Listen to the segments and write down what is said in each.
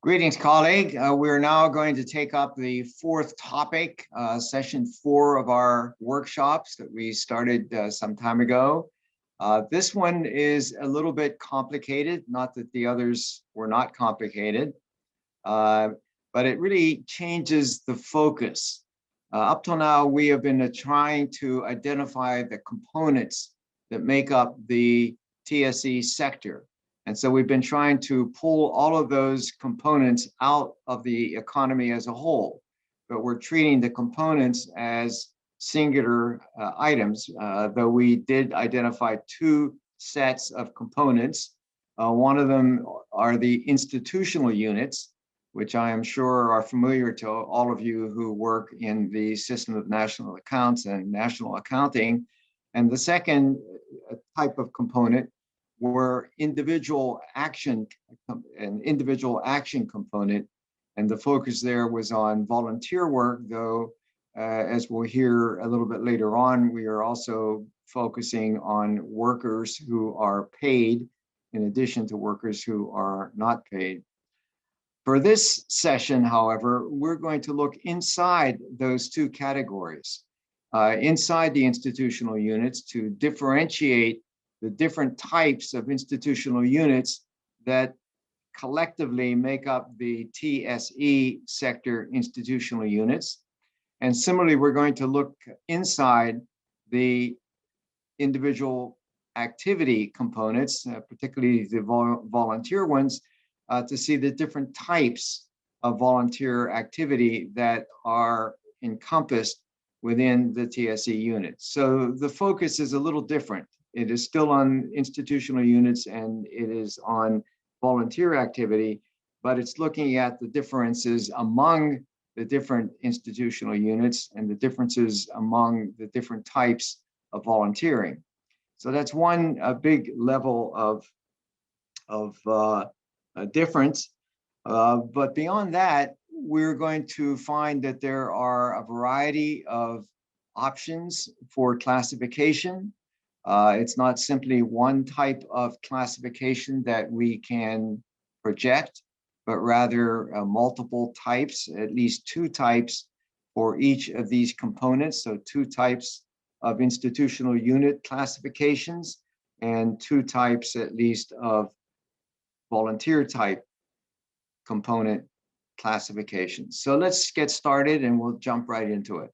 Greetings, colleague. We're now going to take up the fourth topic, session 4 of our workshops that we started some time ago. This one is a little bit complicated, not that the others were not complicated, but it really changes the focus. Up till now, we have been trying to identify the components that make up the TSE sector. And so we've been trying to pull all of those components out of the economy as a whole, but we're treating the components as singular items, though we did identify 2 sets of components. One of them are the institutional units, which I am sure are familiar to all of you who work in the system of national accounts and national accounting. And the second type of component were individual action, an individual action component, and the focus there was on volunteer work, though as we'll hear a little bit later on, we are also focusing on workers who are paid in addition to workers who are not paid. For this session, however, we're going to look inside those 2 categories, inside the institutional units, to differentiate the different types of institutional units that collectively make up the TSE sector institutional units. And similarly, we're going to look inside the individual activity components, particularly the volunteer ones, to see the different types of volunteer activity that are encompassed within the TSE unit. So the focus is a little different. It is still on institutional units and it is on volunteer activity, but it's looking at the differences among the different institutional units and the differences among the different types of volunteering. So that's one big level of difference. But beyond that, we're going to find that there are a variety of options for classification. It's not simply one type of classification that we can project, but rather multiple types, at least 2 types for each of these components. So 2 types of institutional unit classifications and 2 types at least of volunteer type component classifications. So let's get started and we'll jump right into it.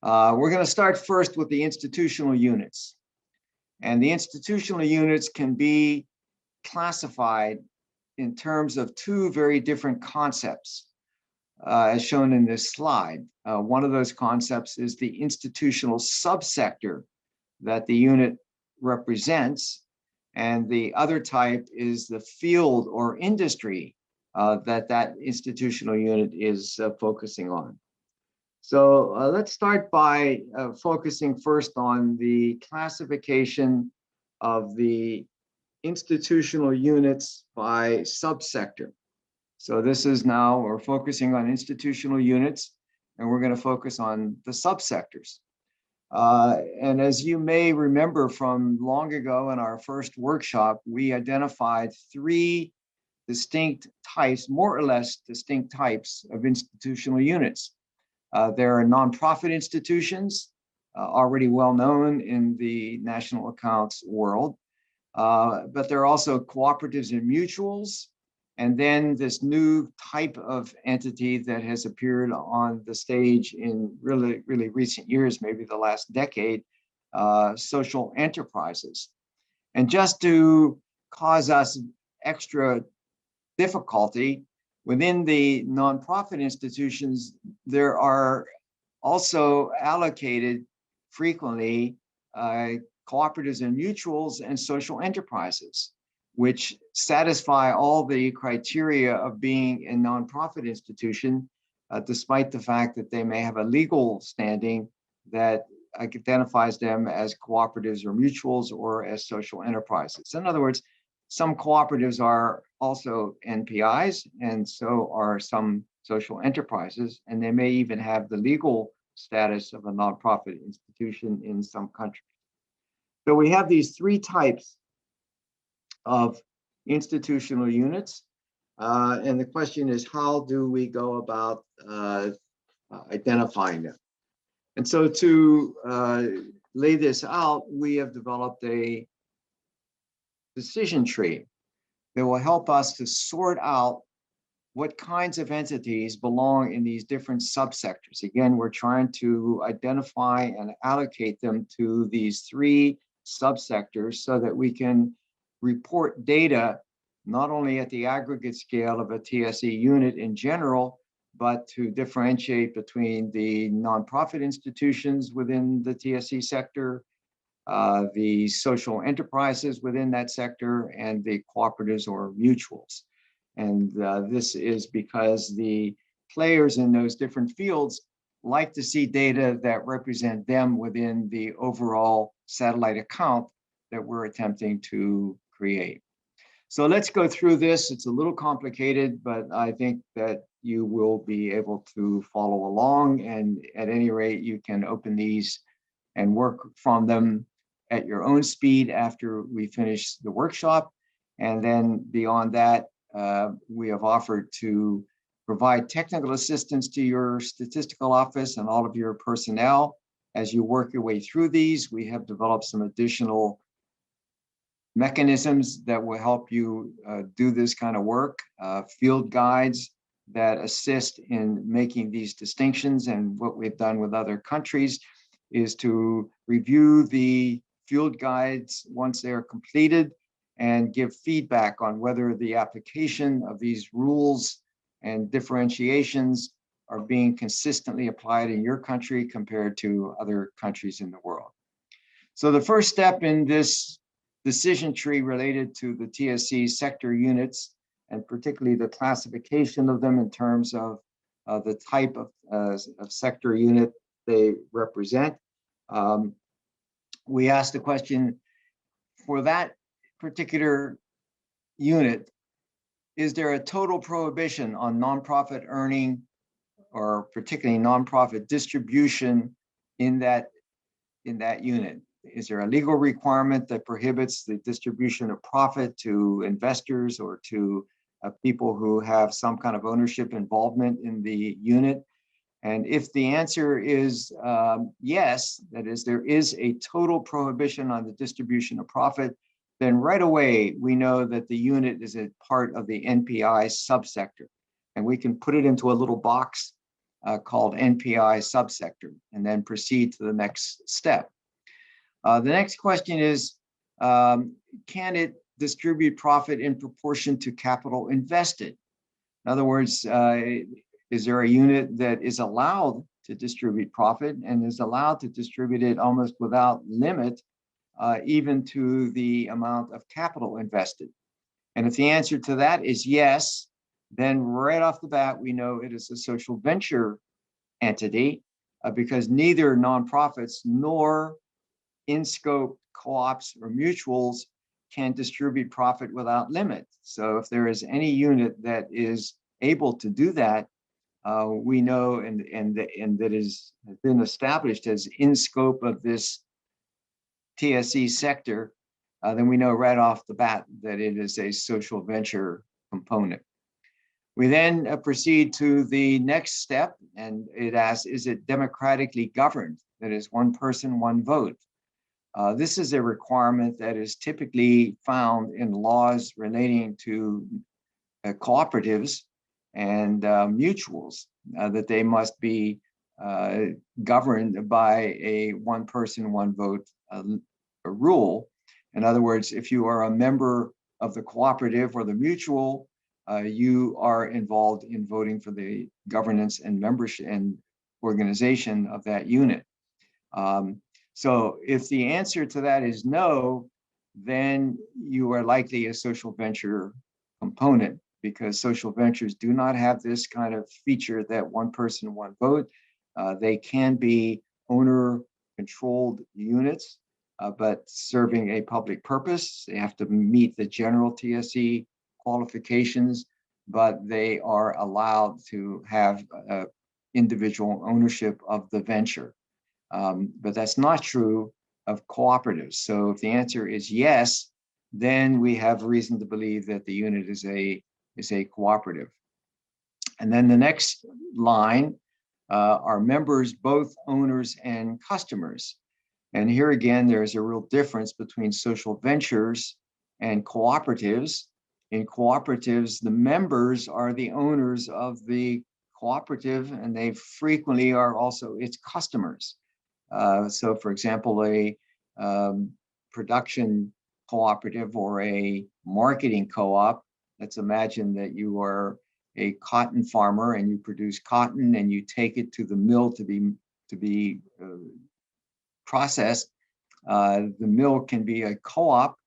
We're going to start first with the institutional units. And the institutional units can be classified in terms of 2 very different concepts, as shown in this slide. One of those concepts is the institutional subsector that the unit represents, and the other type is the field or industry that institutional unit is focusing on. So let's start by focusing first on the classification of the institutional units by subsector. So this is now, we're focusing on institutional units, and we're going to focus on the subsectors. And as you may remember from long ago in our first workshop, we identified 3 distinct types, more or less distinct types of institutional units. There are nonprofit institutions, already well known in the national accounts world, but there are also cooperatives and mutuals, and then this new type of entity that has appeared on the stage in really recent years, maybe the last decade, social enterprises. And just to cause us extra difficulty, within the nonprofit institutions, there are also allocated frequently cooperatives and mutuals and social enterprises, which satisfy all the criteria of being a nonprofit institution, despite the fact that they may have a legal standing that identifies them as cooperatives or mutuals or as social enterprises. In other words, some cooperatives are also NPIs, and so are some social enterprises, and they may even have the legal status of a nonprofit institution in some countries. So we have these 3 types of institutional units. And the question is, how do we go about identifying them? And so to lay this out, we have developed a decision tree that will help us to sort out what kinds of entities belong in these different subsectors. Again, we're trying to identify and allocate them to these three subsectors so that we can report data not only at the aggregate scale of a TSE unit in general, but to differentiate between the nonprofit institutions within the TSE sector, the social enterprises within that sector, and the cooperatives or mutuals. And this is because the players in those different fields like to see data that represent them within the overall satellite account that we're attempting to create. So let's go through this. It's a little complicated, but I think that you will be able to follow along. And at any rate, you can open these and work from them at your own speed after we finish the workshop. And then beyond that, we have offered to provide technical assistance to your statistical office and all of your personnel as you work your way through these. We have developed some additional mechanisms that will help you do this kind of work, field guides that assist in making these distinctions. And what we've done with other countries is to review the field guides once they are completed and give feedback on whether the application of these rules and differentiations are being consistently applied in your country compared to other countries in the world. So the first step in this decision tree related to the TSE sector units, and particularly the classification of them in terms of the type of sector unit they represent. We asked the question, for that particular unit, is there a total prohibition on nonprofit earning or particularly nonprofit distribution in that unit? Is there a legal requirement that prohibits the distribution of profit to investors or to people who have some kind of ownership involvement in the unit? And if the answer is yes, that is, there is a total prohibition on the distribution of profit, then right away we know that the unit is a part of the NPI subsector. And we can put it into a little box called NPI subsector and then proceed to the next step. The next question is, can it distribute profit in proportion to capital invested? In other words, is there a unit that is allowed to distribute profit and is allowed to distribute it almost without limit, even to the amount of capital invested? And if the answer to that is yes, then right off the bat, we know it is a social venture entity because neither nonprofits nor in-scope co-ops or mutuals can distribute profit without limit. So if there is any unit that is able to do that, we know and that has been established as in scope of this TSE sector, then we know right off the bat that it is a social venture component. We then proceed to the next step, and it asks, is it democratically governed? That is, one person, one vote. This is a requirement that is typically found in laws relating to cooperatives and mutuals, that they must be governed by a one person, one vote rule. In other words, if you are a member of the cooperative or the mutual, you are involved in voting for the governance and membership and organization of that unit. So if the answer to that is no, then you are likely a social venture component, because social ventures do not have this kind of feature that one person, one vote. They can be owner-controlled units, but serving a public purpose. They have to meet the general TSE qualifications, but they are allowed to have individual ownership of the venture. But that's not true of cooperatives. So if the answer is yes, then we have reason to believe that the unit is a is a cooperative. And then the next line are members, both owners and customers. And here again, there's a real difference between social ventures and cooperatives. In cooperatives, the members are the owners of the cooperative, and they frequently are also its customers. So for example, a production cooperative or a marketing co-op, let's imagine that you are a cotton farmer and you produce cotton and you take it to the mill to be processed. The mill can be a co-op,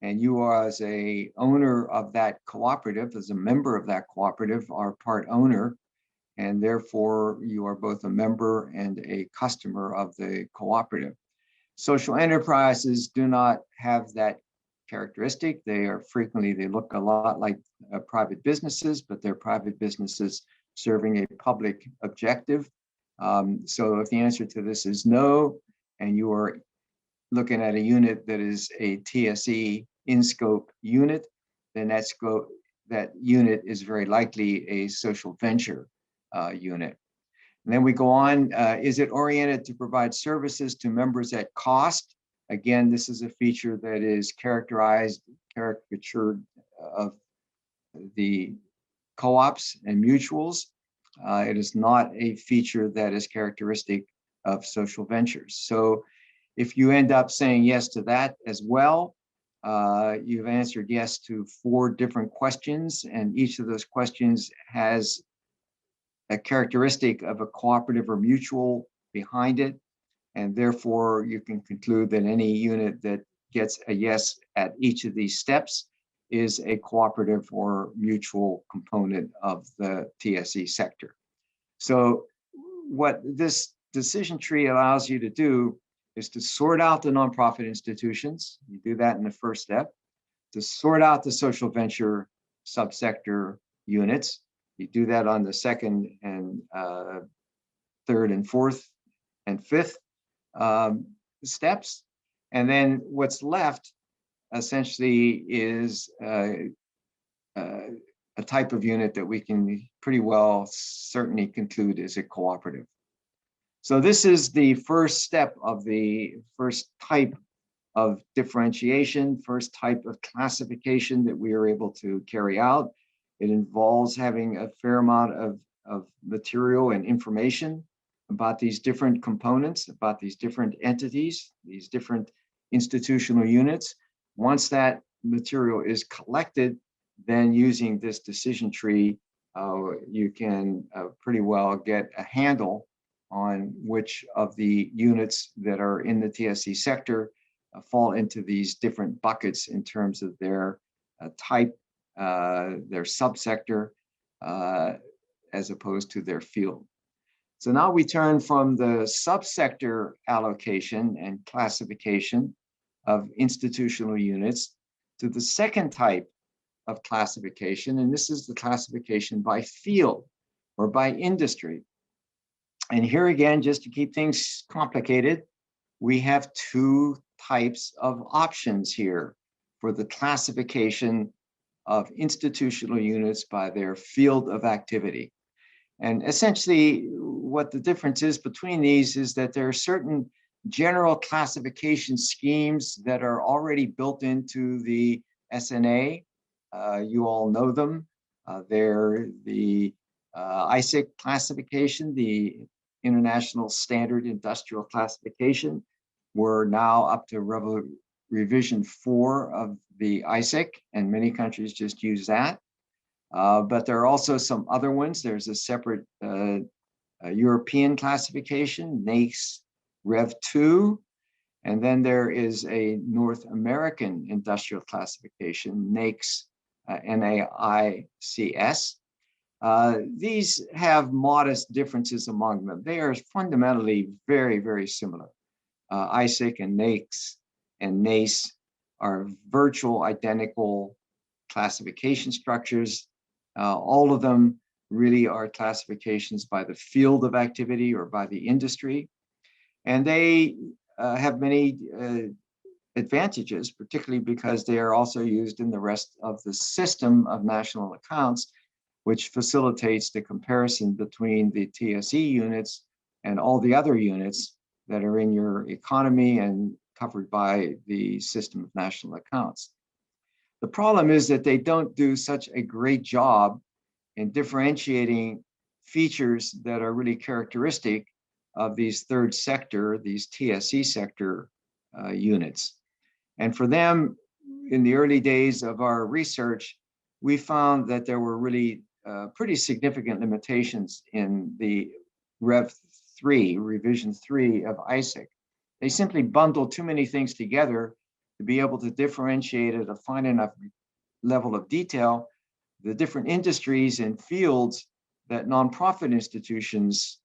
and you are, as a owner of that cooperative, as a member of that cooperative, are part owner, and therefore you are both a member and a customer of the cooperative. Social enterprises do not have that characteristic. They look a lot like private businesses, but they're private businesses serving a public objective. So if the answer to this is no, and you are looking at a unit that is a TSE in-scope unit, then that unit is very likely a social venture unit. And then we go on, is it oriented to provide services to members at cost? Again, this is a feature that is caricatured of the co-ops and mutuals. It is not a feature that is characteristic of social ventures. So if you end up saying yes to that as well, you've answered yes to 4 different questions, and each of those questions has a characteristic of a cooperative or mutual behind it. And therefore, you can conclude that any unit that gets a yes at each of these steps is a cooperative or mutual component of the TSE sector. So what this decision tree allows you to do is to sort out the nonprofit institutions. You do that in the first step. To sort out the social venture subsector units. You do that on the second and third and fourth and fifth steps. And then what's left essentially is a type of unit that we can pretty well certainly conclude is a cooperative. So this is the first step of the first type of differentiation, first type of classification that we are able to carry out. It involves having a fair amount of material and information about these different components, about these different entities, these different institutional units. Once that material is collected, then using this decision tree, you can pretty well get a handle on which of the units that are in the TSE sector fall into these different buckets in terms of their type, their subsector, as opposed to their field. So now we turn from the subsector allocation and classification of institutional units to the second type of classification, and this is the classification by field or by industry. And here again, just to keep things complicated, we have 2 types of options here for the classification of institutional units by their field of activity. And essentially, what the difference is between these is that there are certain general classification schemes that are already built into the SNA. You all know them. They're the ISIC classification, the International Standard Industrial Classification. We're now up to revision 4 of the ISIC, and many countries just use that. But there are also some other ones. There's a separate European classification, NAICS Rev 2, and then there is a North American industrial classification, NAICS, NAICS. These have modest differences among them. They are fundamentally very, very similar. ISIC and NAICS and NACE are virtual identical classification structures. All of them really are classifications by the field of activity or by the industry. And they have many advantages, particularly because they are also used in the rest of the system of national accounts, which facilitates the comparison between the TSE units and all the other units that are in your economy and covered by the system of national accounts. The problem is that they don't do such a great job in differentiating features that are really characteristic of these third sector, these TSE sector units. And for them, in the early days of our research, we found that there were really pretty significant limitations in the Rev 3, Revision 3 of ISIC. They simply bundled too many things together to be able to differentiate at a fine enough level of detail the different industries and fields that nonprofit institutions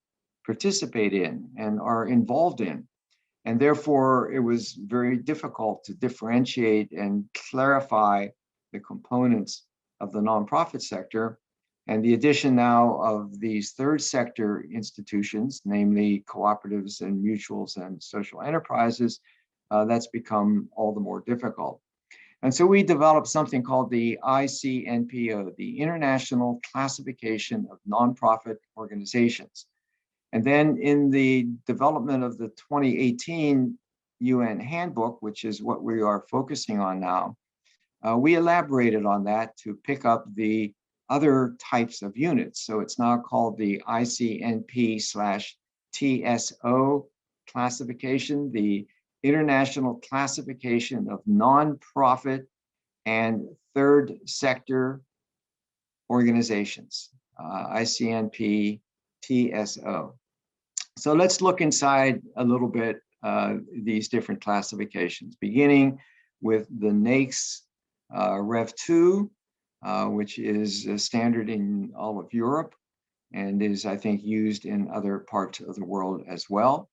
participate in and are involved in. And therefore, it was very difficult to differentiate and clarify the components of the nonprofit sector. And the addition now of these third sector institutions, namely cooperatives and mutuals and social enterprises, that's become all the more difficult. And so we developed something called the ICNPO, the International Classification of Nonprofit Organizations. And then in the development of the 2018 UN Handbook, which is what we are focusing on now, we elaborated on that to pick up the other types of units. So it's now called the ICNP/TSO classification, the International Classification of Nonprofit and Third Sector Organizations, ICNP/TSO. So let's look inside a little bit these different classifications, beginning with the NAICS Rev 2, which is a standard in all of Europe and is, I think, used in other parts of the world as well.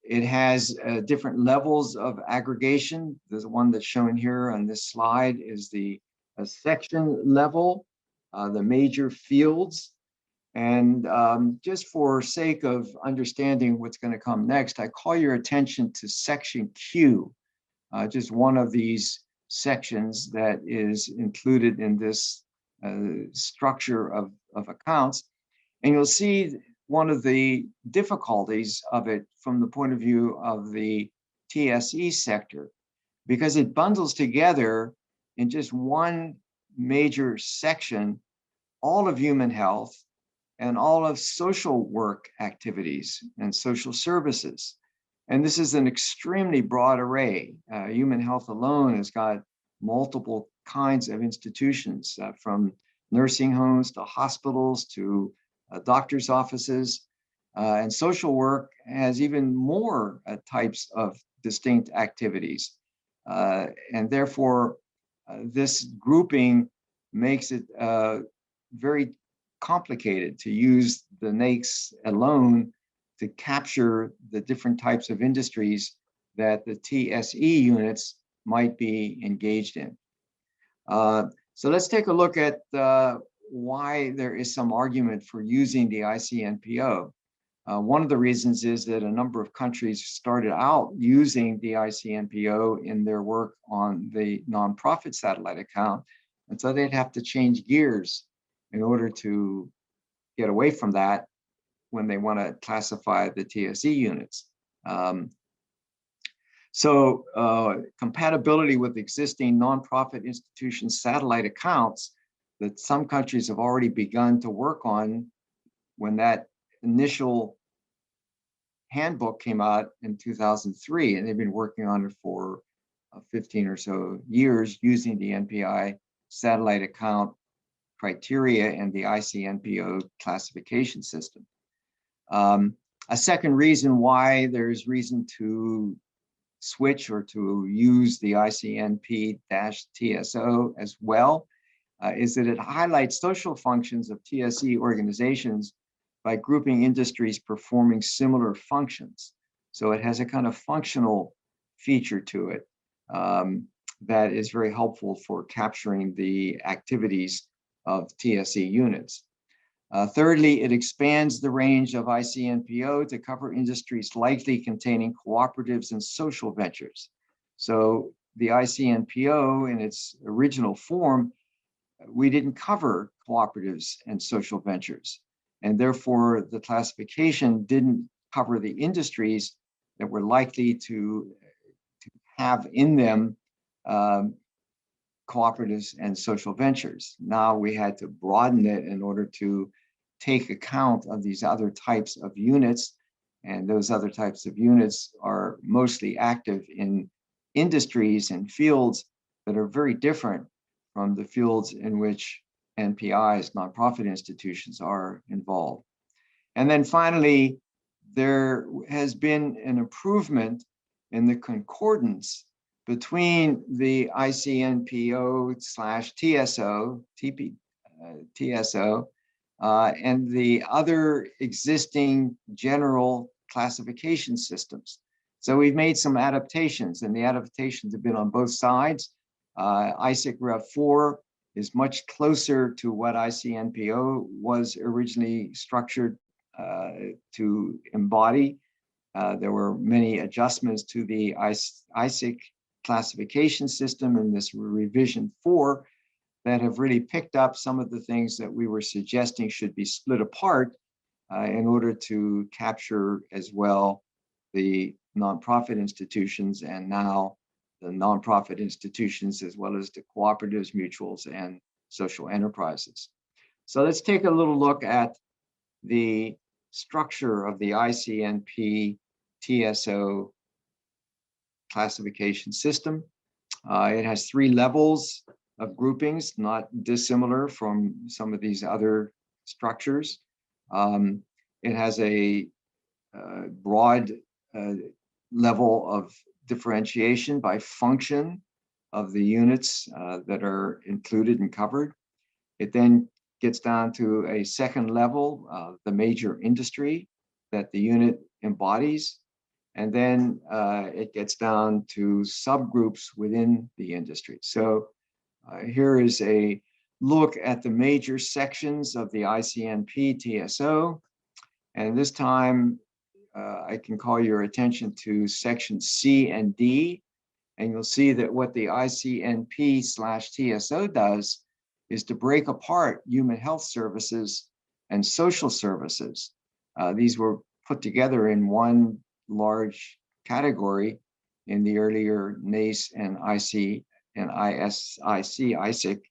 It has different levels of aggregation. The one that's shown here on this slide is the section level, the major fields. And just for sake of understanding what's going to come next, I call your attention to section Q, just one of these sections that is included in this structure of accounts. And you'll see one of the difficulties of it from the point of view of the TSE sector, because it bundles together in just one major section all of human health and all of social work activities and social services. And this is an extremely broad array. Human health alone has got multiple kinds of institutions, from nursing homes to hospitals to doctor's offices. And social work has even more types of distinct activities. And therefore, this grouping makes it very complicated to use the NAICS alone to capture the different types of industries that the TSE units might be engaged in. So let's take a look at why there is some argument for using the ICNPO. One of the reasons is that a number of countries started out using the ICNPO in their work on the nonprofit satellite account, and so they'd have to change gears in order to get away from that when they want to classify the TSE units. Compatibility with existing nonprofit institution satellite accounts that some countries have already begun to work on when that initial handbook came out in 2003, and they've been working on it for 15 or so years using the NPI satellite account criteria and the ICNPO classification system. A second reason why there's reason to switch or to use the ICNP-TSO as well is that it highlights social functions of TSE organizations by grouping industries performing similar functions. So it has a kind of functional feature to it that is very helpful for capturing the activities of TSE units. Thirdly, it expands the range of ICNPO to cover industries likely containing cooperatives and social ventures. So the ICNPO in its original form, we didn't cover cooperatives and social ventures. And therefore, the classification didn't cover the industries that were likely to have in them cooperatives and social ventures. Now we had to broaden it in order to take account of these other types of units. And those other types of units are mostly active in industries and fields that are very different from the fields in which NPIs, nonprofit institutions, are involved. And then finally, there has been an improvement in the concordance between the ICNPO/TSO, TSO, and the other existing general classification systems. So we've made some adaptations, and the adaptations have been on both sides. ISIC Rev 4 is much closer to what ICNPO was originally structured to embody. There were many adjustments to the ISIC classification system in this revision 4 that have really picked up some of the things that we were suggesting should be split apart in order to capture as well the nonprofit institutions, and now the nonprofit institutions as well as the cooperatives, mutuals, and social enterprises. So let's take a little look at the structure of the ICNP TSO classification system. It has 3 levels of groupings, not dissimilar from some of these other structures. It has a broad level of differentiation by function of the units that are included and covered. It then gets down to a second level, the major industry that the unit embodies. And then it gets down to subgroups within the industry. So here is a look at the major sections of the ICNP TSO. And this time I can call your attention to section C and D. And you'll see that what the ICNP/TSO does is to break apart human health services and social services. These were put together in one large category in the earlier NACE and IC and ISIC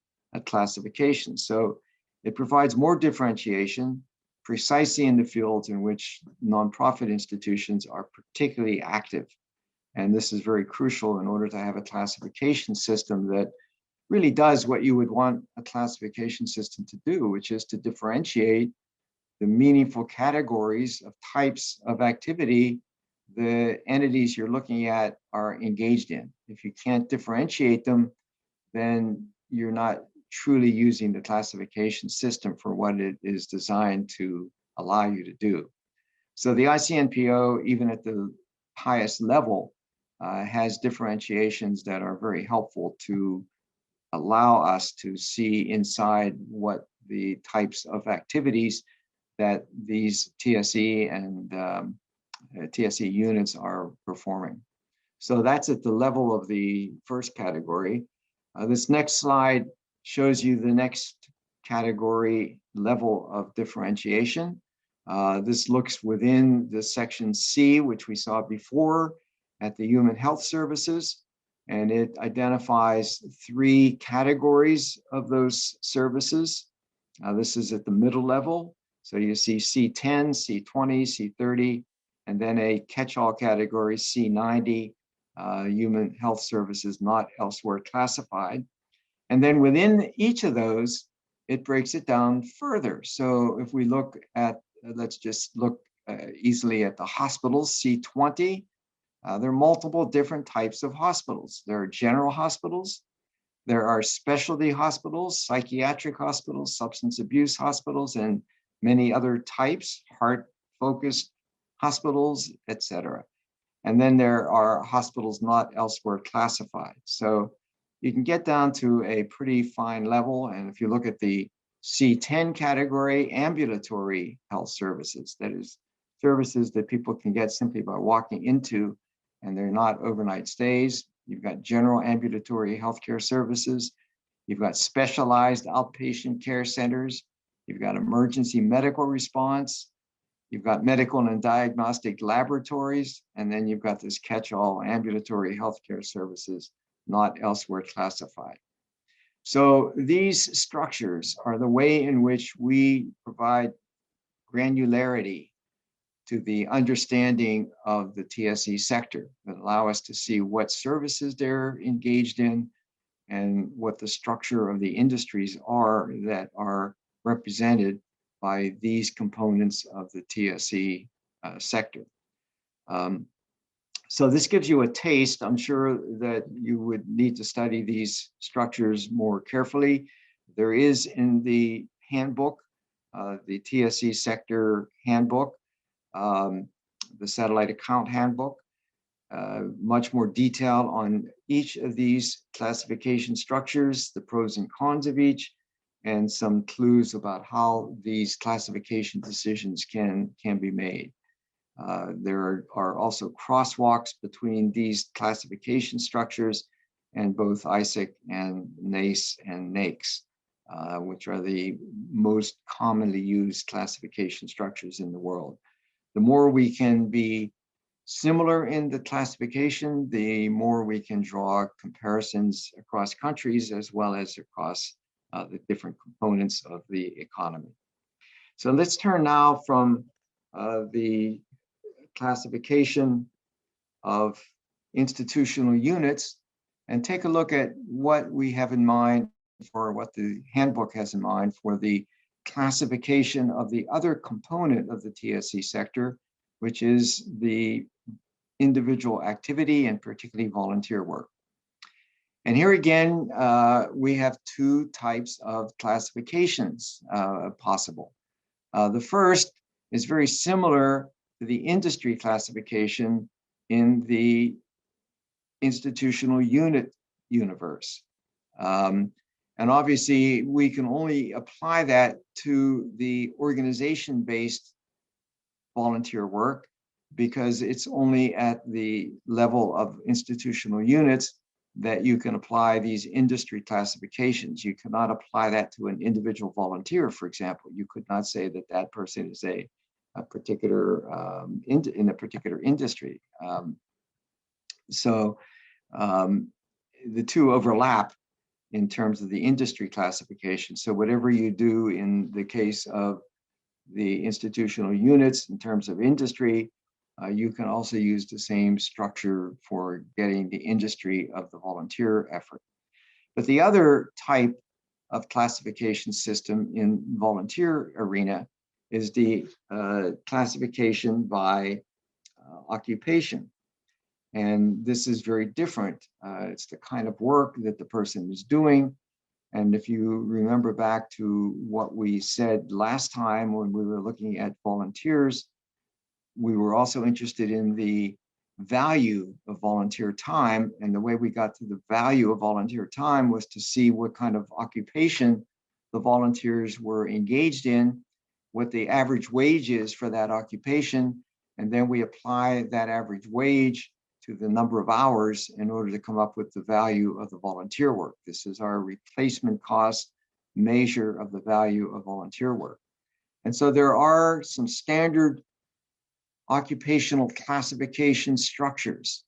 classification. So it provides more differentiation precisely in the fields in which nonprofit institutions are particularly active. And this is very crucial in order to have a classification system that really does what you would want a classification system to do, which is to differentiate the meaningful categories of types of activity the entities you're looking at are engaged in. If you can't differentiate them, then you're not truly using the classification system for what it is designed to allow you to do. So the ICNPO, even at the highest level, has differentiations that are very helpful to allow us to see inside what the types of activities that these TSE and TSE units are performing. So that's at the level of the first category. This next slide shows you the next category level of differentiation. This looks within the section C, which we saw before at the human health services, and it identifies 3 categories of those services. This is at the middle level. So you see C10, C20, C30, and then a catch-all category, C90, human health services not elsewhere classified. And then within each of those, it breaks it down further. So if we look at, let's just look easily at the hospitals, C20, there are multiple different types of hospitals. There are general hospitals, there are specialty hospitals, psychiatric hospitals, substance abuse hospitals, and many other types, heart-focused hospitals, etc. And then there are hospitals not elsewhere classified. So you can get down to a pretty fine level. And if you look at the C10 category, ambulatory health services. That is, services that people can get simply by walking into, and they're not overnight stays. You've got general ambulatory healthcare services. You've got specialized outpatient care centers. You've got emergency medical response. You've got medical and diagnostic laboratories. And then you've got this catch-all ambulatory healthcare services not elsewhere classified. So these structures are the way in which we provide granularity to the understanding of the TSE sector that allow us to see what services they're engaged in and what the structure of the industries are that are represented by these components of the TSE sector. So this gives you a taste. I'm sure that you would need to study these structures more carefully. There is in the handbook, the TSE Sector Handbook, the Satellite Account Handbook, much more detail on each of these classification structures, the pros and cons of each, and some clues about how these classification decisions can be made. There are also crosswalks between these classification structures and both ISIC and NACE and NAICS, which are the most commonly used classification structures in the world. The more we can be similar in the classification, the more we can draw comparisons across countries as well as across the different components of the economy. So let's turn now from the classification of institutional units and take a look at what we have in mind for what the handbook has in mind for the classification of the other component of the TSE sector, which is the individual activity and particularly volunteer work. And here again, we have two types of classifications possible. The first is very similar to the industry classification in the institutional unit universe. And obviously, we can only apply that to the organization-based volunteer work because it's only at the level of institutional units that you can apply these industry classifications. You cannot apply that to an individual volunteer, for example. You could not say that that person is a particular, in a particular industry. So the two overlap in terms of the industry classification. So whatever you do in the case of the institutional units in terms of industry, you can also use the same structure for getting the industry of the volunteer effort. But the other type of classification system in volunteer arena is the classification by occupation. And this is very different. It's the kind of work that the person is doing. And if you remember back to what we said last time when we were looking at volunteers, we were also interested in the value of volunteer time. And the way we got to the value of volunteer time was to see what kind of occupation the volunteers were engaged in, what the average wage is for that occupation. And then we apply that average wage to the number of hours in order to come up with the value of the volunteer work. This is our replacement cost measure of the value of volunteer work. And so there are some standard occupational classification structures.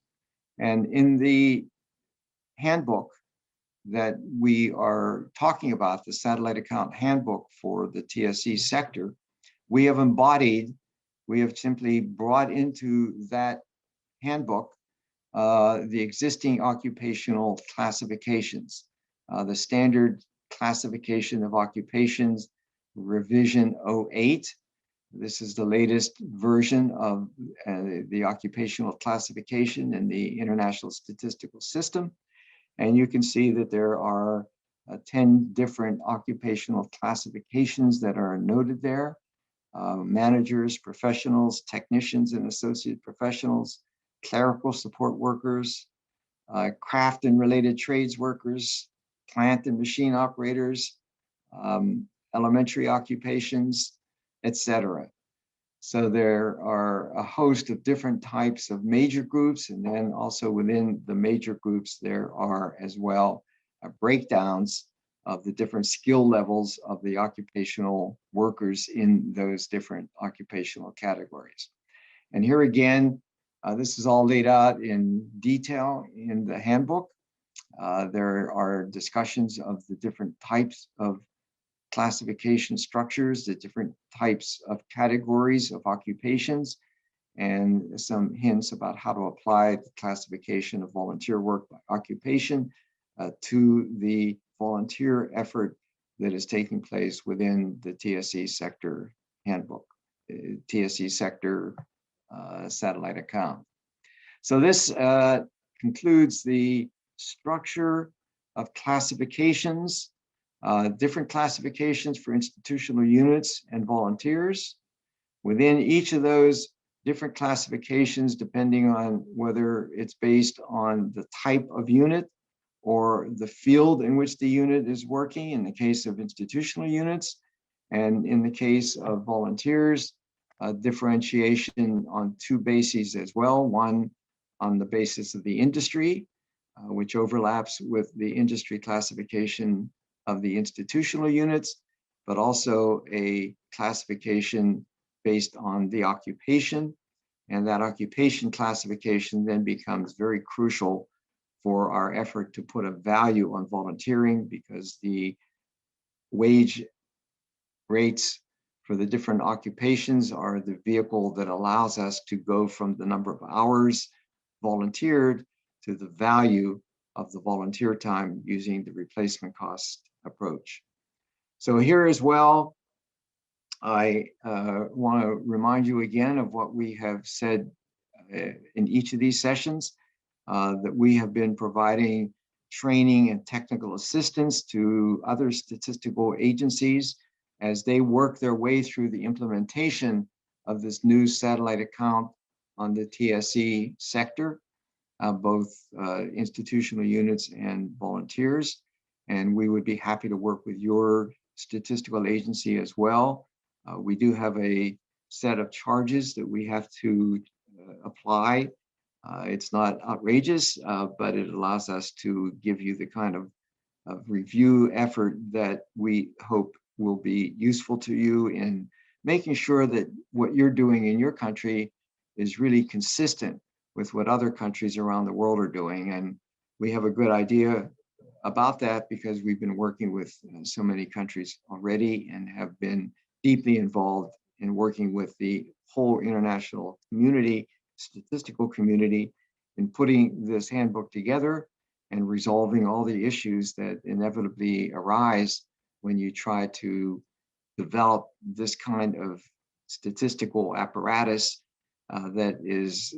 And in the handbook that we are talking about, the Satellite Account Handbook for the TSE sector, we have simply brought into that handbook the existing occupational classifications, the standard classification of occupations, revision 08. This is the latest version of the occupational classification in the International Statistical System. And you can see that there are 10 different occupational classifications that are noted there. Managers, professionals, technicians and associate professionals, clerical support workers, craft and related trades workers, plant and machine operators, elementary occupations, etc. So there are a host of different types of major groups, and then also within the major groups, there are as well breakdowns of the different skill levels of the occupational workers in those different occupational categories. And here again, this is all laid out in detail in the handbook. There are discussions of the different types of classification structures, the different types of categories of occupations, and some hints about how to apply the classification of volunteer work by occupation to the volunteer effort that is taking place within the TSE Sector Handbook, TSE Sector satellite account. So this concludes the structure of classifications, different classifications for institutional units and volunteers. Within each of those different classifications, depending on whether it's based on the type of unit or the field in which the unit is working, in the case of institutional units, and in the case of volunteers, differentiation on two bases as well. One on the basis of the industry, which overlaps with the industry classification of the institutional units, but also a classification based on the occupation. And that occupation classification then becomes very crucial for our effort to put a value on volunteering, because the wage rates for the different occupations are the vehicle that allows us to go from the number of hours volunteered to the value of the volunteer time using the replacement cost approach. So here as well, I want to remind you again of what we have said in each of these sessions, that we have been providing training and technical assistance to other statistical agencies as they work their way through the implementation of this new satellite account on the TSE sector, both institutional units and volunteers. And we would be happy to work with your statistical agency as well. We do have a set of charges that we have to apply. It's not outrageous, but it allows us to give you the kind of review effort that we hope will be useful to you in making sure that what you're doing in your country is really consistent with what other countries around the world are doing. And we have a good idea about that because we've been working with so many countries already and have been deeply involved in working with the whole international community, statistical community, in putting this handbook together and resolving all the issues that inevitably arise when you try to develop this kind of statistical apparatus that is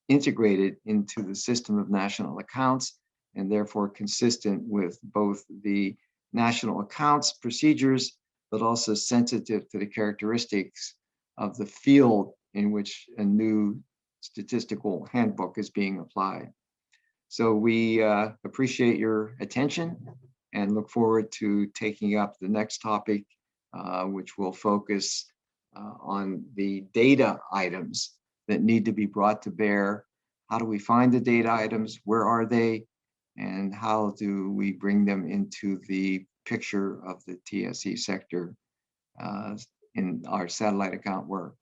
integrated into the system of national accounts, and therefore consistent with both the national accounts procedures, but also sensitive to the characteristics of the field in which a new statistical handbook is being applied. So we appreciate your attention and look forward to taking up the next topic, which will focus on the data items that need to be brought to bear. How do we find the data items? Where are they? And how do we bring them into the picture of the TSE sector in our satellite account work?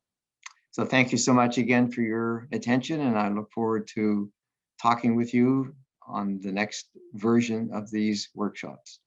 So thank you so much again for your attention, and I look forward to talking with you on the next version of these workshops.